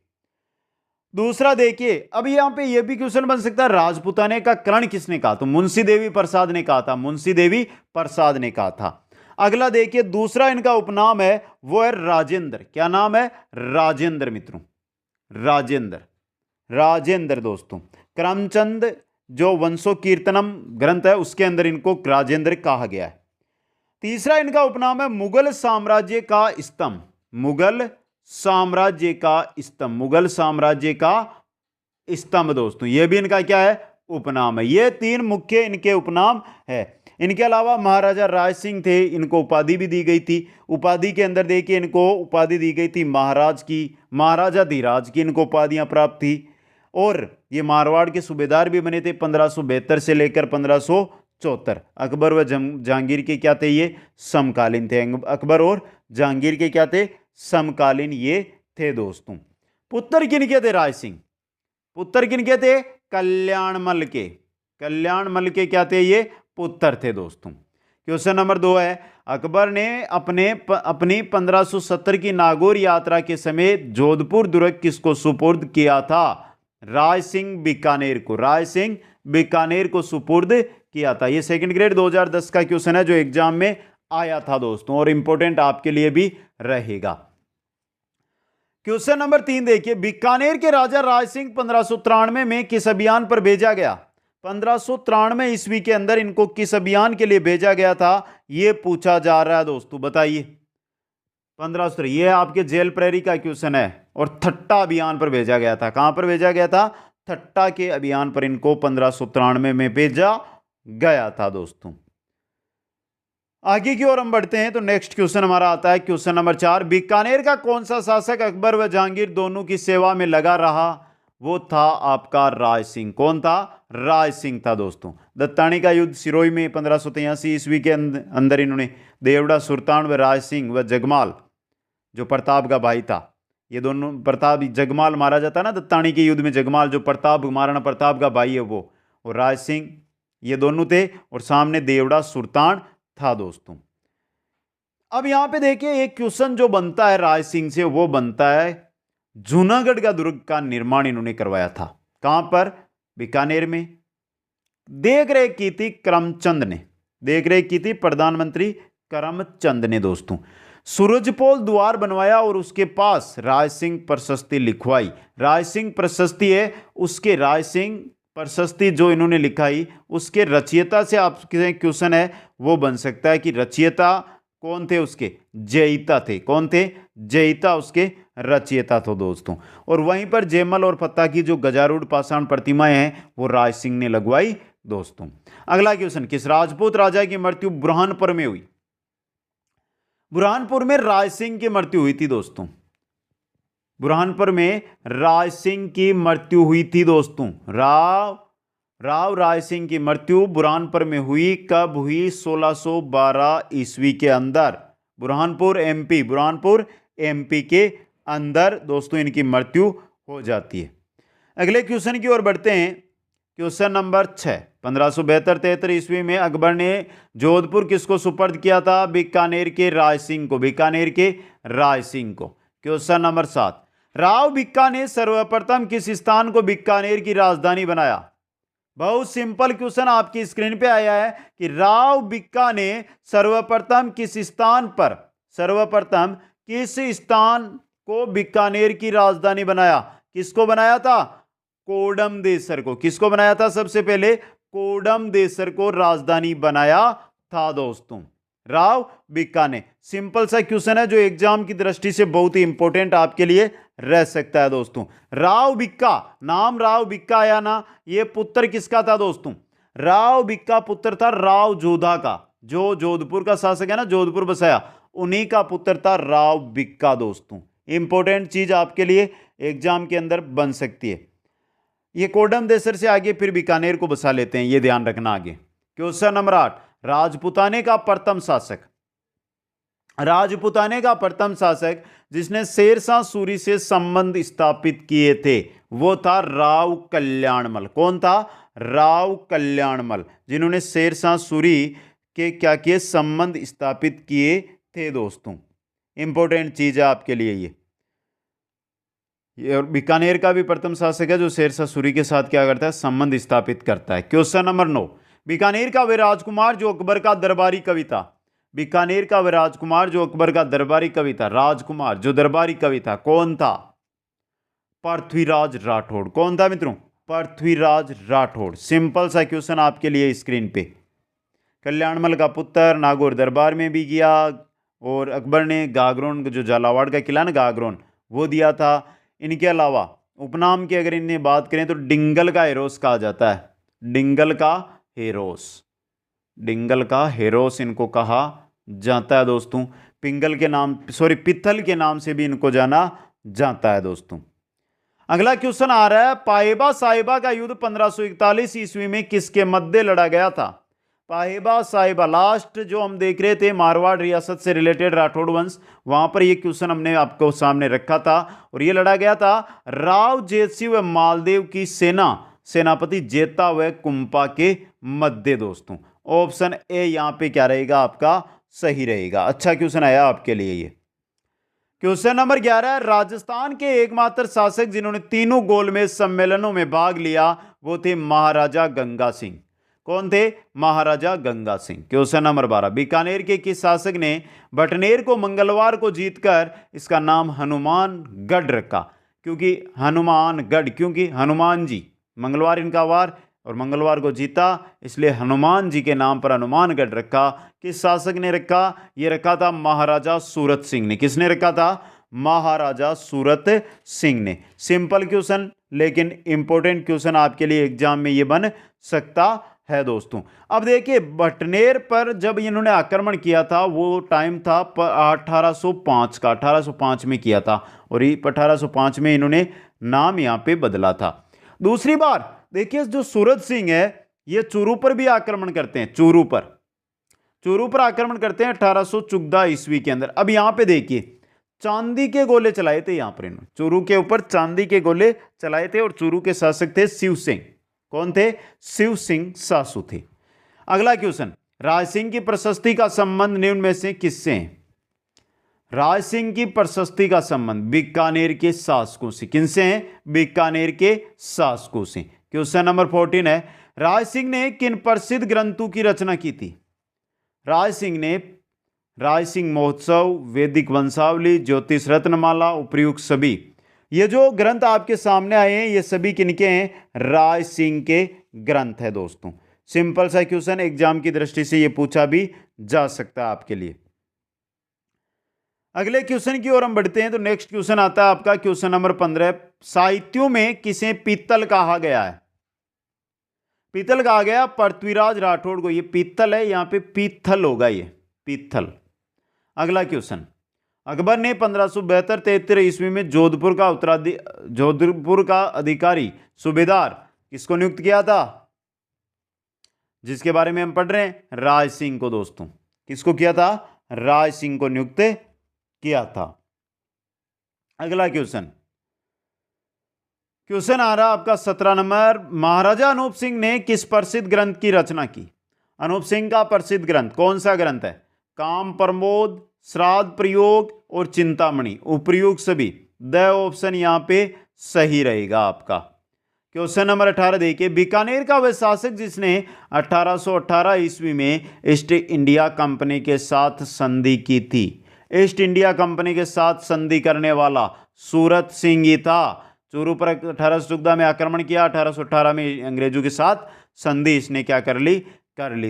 दूसरा देखिए, अब यहां पे ये भी क्वेश्चन बन सकता है, राजपुताने का करण किसने कहा? तो मुंशी देवी प्रसाद ने कहा था। मुंशी देवी प्रसाद ने कहा था। अगला देखिए, दूसरा इनका उपनाम है वो है राजेंद्र। क्या नाम है? राजेंद्र मित्रों, राजेंद्र। राजेंद्र दोस्तों, करमचंद जो वंशो कीर्तनम ग्रंथ है उसके अंदर इनको राजेंद्र कहा गया है। तीसरा इनका उपनाम है मुगल साम्राज्य का स्तंभ। मुगल साम्राज्य का स्तंभ। मुगल साम्राज्य का स्तंभ दोस्तों, यह भी इनका क्या है? उपनाम है। ये तीन मुख्य इनके उपनाम है। इनके अलावा महाराजा राय सिंह थे, इनको उपाधि भी दी गई थी। उपाधि के अंदर देखिए इनको उपाधि दी गई थी महाराज की, महाराजा धीराज की इनको उपाधियां प्राप्त थी। और ये मारवाड़ के सूबेदार भी बने थे 1572 से लेकर 1500 1574। अकबर व जहांगीर के क्या थे, ये समकालीन थे। अकबर और जहांगीर के क्या थे, समकालीन ये थे दोस्तों। पुत्र किनके थे राय सिंह, पुत्र किनके थे, कल्याणमल के, कल्याणमल के क्या थे, ये पुत्र थे दोस्तों। क्वेश्चन नंबर 2 है, अकबर ने अपनी 1570 की नागौर यात्रा के समय जोधपुर दुर्ग किसको सुपुर्द किया था, राय सिंह बीकानेर को, राय सिंह बीकानेर को सुपुर्द किया था। ये सेकंड ग्रेड 2010 का क्वेश्चन है जो एग्जाम में आया था दोस्तों, और इंपॉर्टेंट आपके लिए भी रहेगा। क्वेश्चन नंबर 3 देखिए, बीकानेर के राजा राय सिंह 1593 में किस अभियान पर भेजा गया, 1593 ईस्वी के अंदर इनको किस अभियान के लिए भेजा गया था, यह पूछा जा रहा है दोस्तों, बताइए। 1500, यह आपके जेल प्रेरी का क्वेश्चन है, और थट्टा अभियान पर भेजा गया था। कहां पर भेजा गया था, थट्टा के अभियान पर इनको 1593 में भेजा गया था दोस्तों। आगे की ओर हम बढ़ते हैं तो नेक्स्ट क्वेश्चन हमारा आता है क्वेश्चन नंबर 4, बीकानेर का कौन सा शासक अकबर व जहांगीर दोनों की सेवा में लगा रहा, वो था आपका राय सिंह। कौन था, राय सिंह था दोस्तों। दत्तानी का युद्ध सिरोही में 1583 ईस्वी के अंदर इन्होंने देवड़ा सुल्तान व राय सिंह व जगमाल जो प्रताप का भाई था, ये दोनों, प्रताप जगमाल मारा जाता ना दत्तानी के युद्ध में, जगमाल जो प्रताप महाराणा प्रताप का भाई है वो, और राय सिंह, ये दोनों थे, और सामने देवड़ा सुल्तान था दोस्तों। अब यहां पे देखिए एक क्वेश्चन जो बनता है राय सिंह से, वो बनता है जूनागढ़ का दुर्ग का निर्माण इन्होंने करवाया था। कहां पर, बीकानेर में। देख रेख की थी करमचंद ने, देख रेख की थी प्रधानमंत्री करमचंद ने दोस्तों। सूरजपोल द्वार बनवाया और उसके पास राय सिंह प्रशस्ति लिखवाई। राय सिंह प्रशस्ति है, उसके राय सिंह प्रशस्ति जो इन्होंने लिखाई, उसके रचयिता से आपके क्वेश्चन है वो बन सकता है कि रचयिता कौन थे उसके, जयिता थे। कौन थे, जयिता उसके रचयिता थे दोस्तों। और वहीं पर जयमल और फत्ता की जो गजारूढ़ पाषाण प्रतिमाएं हैं वो राय सिंह ने लगवाई दोस्तों। अगला क्वेश्चन, किस राजपूत राजा की मृत्यु बुरहानपुर में हुई, बुरहानपुर में राय सिंह की मृत्यु हुई थी दोस्तों। बुरहानपुर में राय सिंह की मृत्यु हुई थी दोस्तों। राव राय सिंह की मृत्यु बुरहानपुर में हुई। कब हुई, 1612 ईस्वी के अंदर। बुरहानपुर एमपी, बुरहानपुर एमपी के अंदर दोस्तों इनकी मृत्यु हो जाती है। अगले क्वेश्चन की ओर बढ़ते हैं। क्वेश्चन नंबर 6, 1572-73 ईस्वी में अकबर ने जोधपुर किसको सुपर्द किया था, बीकानेर के राय सिंह को, बीकानेर के राय सिंह को। क्वेश्चन नंबर 7, राव बिक्का ने सर्वप्रथम किस स्थान को बीकानेर की राजधानी बनाया। बहुत सिंपल क्वेश्चन आपकी स्क्रीन पे आया है कि राव बिक्का ने सर्वप्रथम किस स्थान पर, सर्वप्रथम किस स्थान को बीकानेर की राजधानी बनाया। किसको बनाया था, कोडमदेसर को। किसको बनाया था, सबसे पहले कोडमदेसर को राजधानी बनाया था दोस्तों, राव बिक्का ने। सिंपल सा क्वेश्चन है जो एग्जाम की दृष्टि से बहुत ही इंपॉर्टेंट आपके लिए रह सकता है दोस्तों। राव बिक्का, नाम राव बिक्का आया ना, ये पुत्र किसका था दोस्तों, राव बिक्का पुत्र था राव जोधा का, जो जोधपुर का शासक है ना, जोधपुर बसाया, उन्हीं का पुत्र था राव बिक्का दोस्तों। इंपॉर्टेंट चीज आपके लिए एग्जाम के अंदर बन सकती है। ये कोडमदेसर से आगे फिर बीकानेर को बसा लेते हैं, ये ध्यान रखना आगे। क्वेश्चन नंबर 8, राजपुताने का प्रथम शासक, राजपुताने का प्रथम शासक जिसने शेरशाह सूरी से संबंध स्थापित किए थे वो था राव कल्याणमल। कौन था, राव कल्याणमल, जिन्होंने शेरशाह सूरी के क्या किए, संबंध स्थापित किए थे दोस्तों। इंपॉर्टेंट चीज है आपके लिए ये। और बीकानेर का भी प्रथम शासक है जो शेरशाह सूरी के साथ क्या करता है, संबंध स्थापित करता है। क्वेश्चन नंबर 9, बीकानेर का वह राजकुमार जो अकबर का दरबारी कवि था, बीकानेर का वह राजकुमार जो अकबर का दरबारी कवि था, राजकुमार जो दरबारी कवि था, कौन था, पृथ्वीराज राठौड़। कौन था मित्रों, पृथ्वीराज राठौड़। सिंपल सा क्वेश्चन आपके लिए स्क्रीन पे। कल्याणमल का पुत्र, नागौर दरबार में भी गया, और अकबर ने गागरोन जो झालावाड़ का किला ना गागरोन वो दिया था। इनके अलावा उपनाम की अगर इन्हें बात करें तो डिंगल का हेरोस कहा जाता है, डिंगल का हेरोस, डिंगल का हेरोस इनको कहा जाता है दोस्तों। पिंगल के नाम, पित्तल के नाम से भी इनको जाना जाता है दोस्तों। अगला क्वेश्चन आ रहा है, पाइबा साहिबा का युद्ध 1541 ईस्वी में किसके मध्य लड़ा गया था। पाहेबा साहिबा। लास्ट जो हम देख रहे थे मारवाड़ रियासत से रिलेटेड राठौड़ वंश, वहां पर ये क्वेश्चन हमने आपको सामने रखा था और ये लड़ा गया था राव जेतसिंह व मालदेव की सेना, सेनापति जेता व कुंपा के मध्य दोस्तों। ऑप्शन ए यहां पे क्या रहेगा आपका सही रहेगा। अच्छा क्वेश्चन आया आपके लिए ये। क्वेश्चन नंबर 11, राजस्थान के एकमात्र शासक जिन्होंने तीनों गोलमेज सम्मेलनों में भाग लिया वो थे महाराजा गंगा सिंह। कौन थे? महाराजा गंगा सिंह। क्वेश्चन नंबर 12, बीकानेर के किस शासक ने बटनेर को मंगलवार को जीतकर इसका नाम हनुमानगढ़ रखा? क्योंकि हनुमानगढ़, क्योंकि हनुमान जी, मंगलवार इनका वार और मंगलवार को जीता, इसलिए हनुमान जी के नाम पर हनुमानगढ़ रखा। किस शासक ने रखा? ये रखा था महाराजा सूरत सिंह ने। किसने रखा था? महाराजा सूरत सिंह ने। सिंपल क्वेश्चन लेकिन इंपॉर्टेंट क्वेश्चन आपके लिए एग्जाम में ये बन सकता है दोस्तों। अब देखिए बटनेर पर जब इन्होंने आक्रमण किया था वो टाइम था 1805 का, 1805 में किया था और 1805 में इन्होंने नाम यहां पे बदला था। दूसरी बार देखिए जो सूरत सिंह है ये चूरू पर भी आक्रमण करते हैं, चूरू पर आक्रमण करते हैं 1814 ईस्वी के अंदर। अब यहां पे देखिए चांदी के गोले चलाए थे, यहां पर इन्होंने चूरू के ऊपर चांदी के गोले चलाए थे और चूरू के शासक थे शिव सिंह। कौन थे? शिव सिंह सासू थे। अगला क्वेश्चन, राज सिंह की प्रशस्ति का संबंध निम्न में से किससे है? राज सिंह की प्रशस्ति का संबंध बीकानेर के शासकों से। किनसे है? बीकानेर के शासकों से। क्वेश्चन नंबर 14 है, राज सिंह ने किन प्रसिद्ध ग्रंथों की रचना की थी? राज सिंह ने राज सिंह महोत्सव, वैदिक वंशावली, ज्योतिष रत्नमाला, उपयुक्त सभी। ये जो ग्रंथ आपके सामने आए हैं ये सभी किनके हैं? राज सिंह के ग्रंथ है दोस्तों। सिंपल सा क्वेश्चन, एग्जाम की दृष्टि से ये पूछा भी जा सकता है आपके लिए। अगले क्वेश्चन की ओर हम बढ़ते हैं तो नेक्स्ट क्वेश्चन आता है आपका क्वेश्चन नंबर 15, साहित्यों में किसे पीतल कहा गया है? पीतल कहा गया पृथ्वीराज राठौड़ को। ये पीतल है, यहां पे पीथल होगा, ये पीथल। अगला क्वेश्चन, अकबर ने 1572-73 ईस्वी में जोधपुर का अधिकारी सूबेदार किसको नियुक्त किया था? जिसके बारे में हम पढ़ रहे हैं राज सिंह को दोस्तों। किसको किया था? राज सिंह को नियुक्त किया था। अगला क्वेश्चन आ रहा आपका 17 नंबर, महाराजा अनूप सिंह ने किस प्रसिद्ध ग्रंथ की रचना की? अनूप सिंह का प्रसिद्ध ग्रंथ कौन सा ग्रंथ है? काम प्रमोद, श्राद्ध प्रयोग और चिंतामणि, उपयुक्त सभी। द ऑप्शन यहां पे सही रहेगा आपका। क्वेश्चन नंबर 18 देखिए, बीकानेर का वह शासक जिसने 1818 ईस्वी में ईस्ट इंडिया कंपनी के साथ संधि की थी। ईस्ट इंडिया कंपनी के साथ संधि करने वाला सूरत सिंह ही था। चूरू पर 1814 में आक्रमण किया, 1818 में अंग्रेजों के साथ संधि इसने क्या कर ली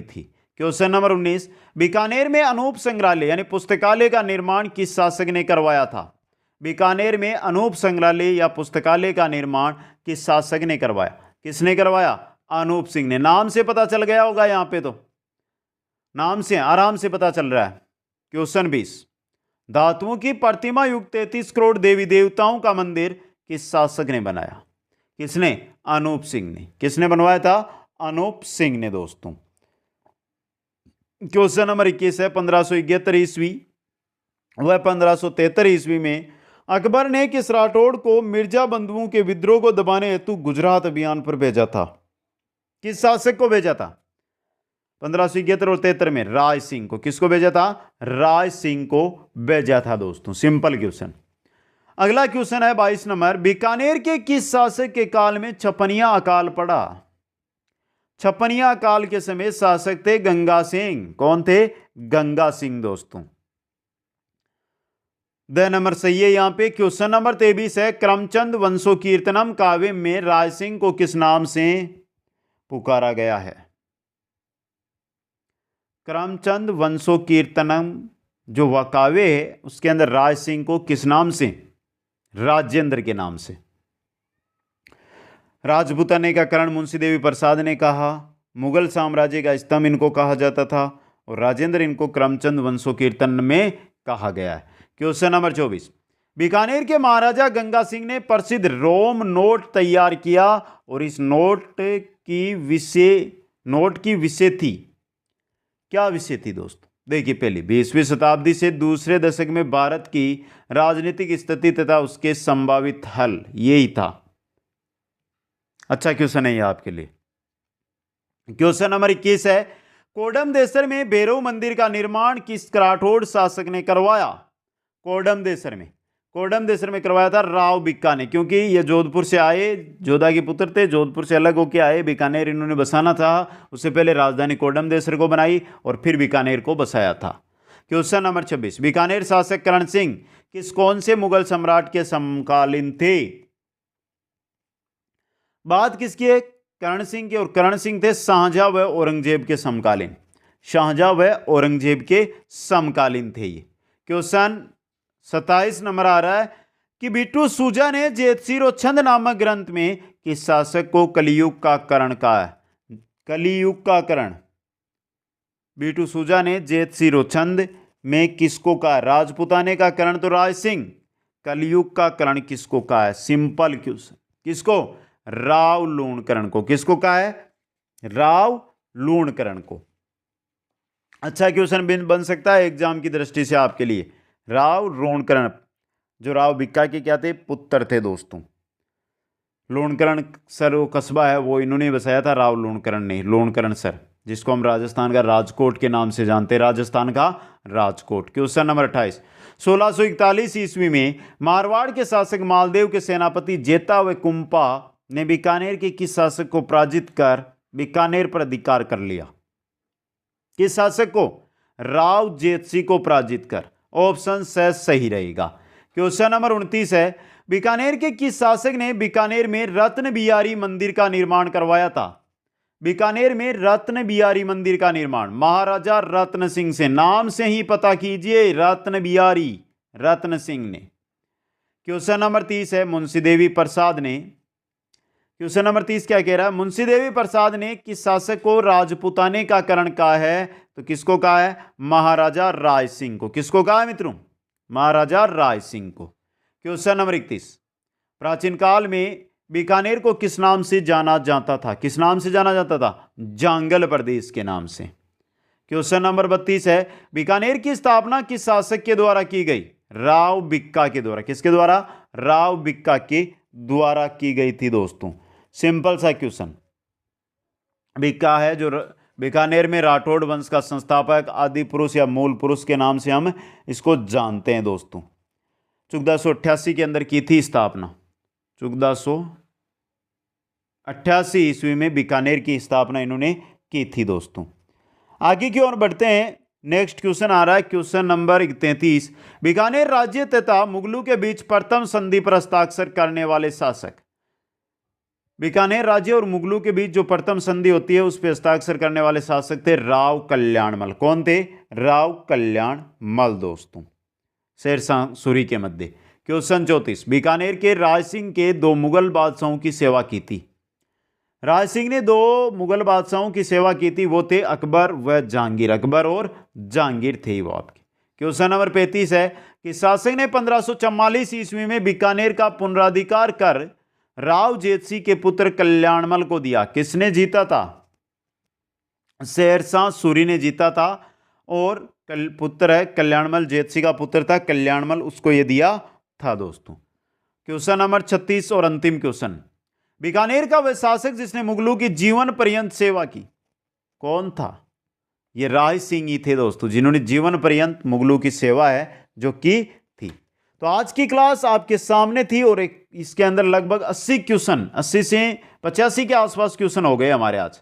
थी। क्वेश्चन नंबर 19, बीकानेर में अनूप संग्रहालय यानी पुस्तकालय का निर्माण किस शासक ने करवाया था? बीकानेर में अनूप संग्रहालय या पुस्तकालय का निर्माण किस शासक ने करवाया? किसने करवाया? अनूप सिंह ने। नाम से पता चल गया होगा, यहां पे तो नाम से आराम से पता चल रहा है। क्वेश्चन 20, धातुओं की प्रतिमा युक्त 33 करोड़ देवी देवताओं का मंदिर किस शासक ने बनाया? किसने? अनूप सिंह ने। किसने बनवाया था? अनूप सिंह ने दोस्तों। क्वेश्चन नंबर 21 है, 1571 ईस्वी व 1573 ईस्वी में अकबर ने किस राठौड़ को मिर्जा बंधुओं के विद्रोह को दबाने हेतु गुजरात अभियान पर भेजा था? किस शासक को भेजा था? 1571 और 73 में राज सिंह को। किसको भेजा था? राज सिंह को भेजा था दोस्तों। Simple question. अगला क्वेश्चन है 22 नंबर, बीकानेर के किस शासक के काल में छपनिया अकाल पड़ा? छपनिया काल के समय शासक थे गंगा सिंह। कौन थे? गंगा सिंह दोस्तों। द नंबर सही है यहां पे। क्वेश्चन नंबर 23 है, करमचंद वंशोकीर्तनम काव्य में राज सिंह को किस नाम से पुकारा गया है? करमचंद वंशोकीर्तनम जो वह काव्य है उसके अंदर राज सिंह को किस नाम से? राजेंद्र के नाम से। राजपूताने का करण मुंशी देवी प्रसाद ने कहा, मुगल साम्राज्य का स्तंभ इनको कहा जाता था और राजेंद्र इनको करमचंद वंशोकीर्तन में कहा गया है। क्वेश्चन नंबर 24, बीकानेर के महाराजा गंगा सिंह ने प्रसिद्ध रोम नोट तैयार किया और इस नोट की विषय थी क्या विषय थी दोस्तों? देखिए, पहली 20वीं शताब्दी से दूसरे दशक में भारत की राजनीतिक स्थिति तथा उसके संभावित हल, यही था। अच्छा क्वेश्चन है ये आपके लिए। क्वेश्चन नंबर 21 है, कोडमदेसर में भैरव मंदिर का निर्माण किस राठौड़ शासक ने करवाया? कोडमदेसर में करवाया था राव बिक्का ने, क्योंकि ये जोधपुर से आए, जोधा के पुत्र थे, जोधपुर से अलग होकर आए, बीकानेर इन्होंने बसाना था। उससे पहले राजधानी कोडमदेसर को बनाई और फिर बीकानेर को बसाया था। क्वेश्चन नंबर 26, बीकानेर शासक करण सिंह कौन से मुगल सम्राट के समकालीन थे? बात किसकी है? करण सिंह के, और करण सिंह थे शाहजहां व औरंगजेब के समकालीन। शाहजहां व औरंगजेब के समकालीन थे ये। क्वेश्चन 27 नंबर आ रहा है कि बिट्टू सूजा ने जेतसिरोछंद नामक ग्रंथ में किस शासक को कलियुग का करण कहा है? कलियुग का करण बिट्टू सूजा ने जेतसिरोछंद में किसको कहा? राजपुताने का करण तो राज सिंह, कलियुग का करण किसको कहा है? Simple question. किसको? राव लूणकरण को। किसको कहा है? राव लूणकरण को। अच्छा क्वेश्चन बन सकता है एग्जाम की दृष्टि से आपके लिए। राव लूणकरण जो राव बिक्का के क्या थे? पुत्र थे दोस्तों। लूणकरण सर वो कस्बा है वो इन्होंने बसाया था, राव लूणकरण ने। लूणकरण सर, जिसको हम राजस्थान का राजकोट के नाम से जानते हैं, राजस्थान का राजकोट। क्वेश्चन नंबर 28, 1641 ईस्वी में मारवाड़ के शासक मालदेव के सेनापति जेता व कुंपा ने बीकानेर के किस शासक को पराजित कर बीकानेर पर अधिकार कर लिया? किस शासक को? राव जेतसी को पराजित कर। ऑप्शन से सही रहेगा। क्वेश्चन नंबर 29 है, बीकानेर के किस शासक ने बीकानेर में रत्न बिहारी मंदिर का निर्माण करवाया था? बीकानेर में रत्न बिहारी मंदिर का निर्माण महाराजा रत्न सिंह से, नाम से ही पता कीजिए, रत्न बिहारी रत्न सिंह ने। क्वेश्चन नंबर 30 है, मुंशी देवी प्रसाद ने। क्वेश्चन नंबर 30 क्या कह रहा है? मुंशी देवी प्रसाद ने किस शासक को राजपुताने का करण कहा है? तो किसको कहा है? महाराजा राय सिंह को। किसको कहा है मित्रों? महाराजा राय सिंह को। क्वेश्चन नंबर 31, प्राचीन काल में बीकानेर को किस नाम से जाना जाता था? किस नाम से जाना जाता था? जांगल प्रदेश के नाम से। क्वेश्चन नंबर 32 है, बीकानेर की स्थापना किस शासक के द्वारा की गई? राव बिक्का के द्वारा। किसके द्वारा? राव बिक्का के द्वारा की गई थी दोस्तों। सिंपल सा क्वेश्चन। बिक्का है जो बीकानेर में राठौड़ वंश का संस्थापक, आदि पुरुष या मूल पुरुष के नाम से हम इसको जानते हैं दोस्तों। 1488 के अंदर की थी स्थापना। 1488 ईस्वी में बीकानेर की स्थापना इन्होंने की थी दोस्तों। आगे की ओर बढ़ते हैं। नेक्स्ट क्वेश्चन आ रहा है, क्वेश्चन नंबर 33, बीकानेर राज्य तथा मुगलों के बीच प्रथम संधि पर हस्ताक्षर करने वाले शासक। बीकानेर राज्य और मुगलों के बीच जो प्रथम संधि होती है उस पर हस्ताक्षर करने वाले शासक थे राव कल्याणमल। कौन थे? राव कल्याणमल दोस्तों, शेरशाह सूरी के मध्य। क्वेश्चन 34, बीकानेर के राज सिंह के दो मुगल बादशाहों की सेवा की थी। राज सिंह ने दो मुगल बादशाहों की सेवा की थी, वो थे अकबर व जहांगीर। अकबर और जहांगीर थे वो आपके। क्वेश्चन नंबर 35 है कि शासक ने 1544 ईस्वी में बीकानेर का पुनराधिकार कर राव जेतसी के पुत्र कल्याणमल को दिया। किसने जीता था? शेरशाह सूरी ने जीता था, और पुत्र है कल्याणमल, जेतसी का पुत्र था कल्याणमल, उसको यह दिया था दोस्तों। क्वेश्चन नंबर 36 और अंतिम क्वेश्चन, बीकानेर का वह शासक जिसने मुगलों की जीवन पर्यंत सेवा की, कौन था? ये राय सिंह ही थे दोस्तों, जिन्होंने जीवन पर्यंत मुगलों की सेवा है जो की थी। तो आज की क्लास आपके सामने थी, और इसके अंदर लगभग 80 क्वेश्चन, 80 से 85 के आसपास क्वेश्चन हो गए हमारे आज।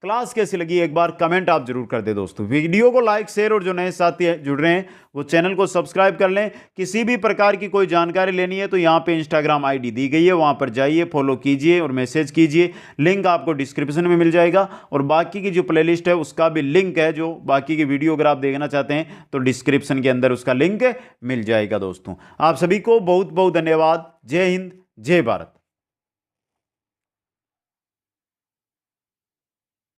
क्लास कैसी लगी एक बार कमेंट आप जरूर कर दे दोस्तों। वीडियो को लाइक शेयर, और जो नए साथी जुड़ रहे हैं वो चैनल को सब्सक्राइब कर लें। किसी भी प्रकार की कोई जानकारी लेनी है तो यहाँ पे इंस्टाग्राम आईडी दी गई है, वहाँ पर जाइए, फॉलो कीजिए और मैसेज कीजिए। लिंक आपको डिस्क्रिप्शन में मिल जाएगा, और बाकी की जो प्लेलिस्ट है उसका भी लिंक है, जो बाकी की वीडियो अगर आप देखना चाहते हैं तो डिस्क्रिप्शन के अंदर उसका लिंक मिल जाएगा दोस्तों। आप सभी को बहुत बहुत धन्यवाद। जय हिंद, जय भारत।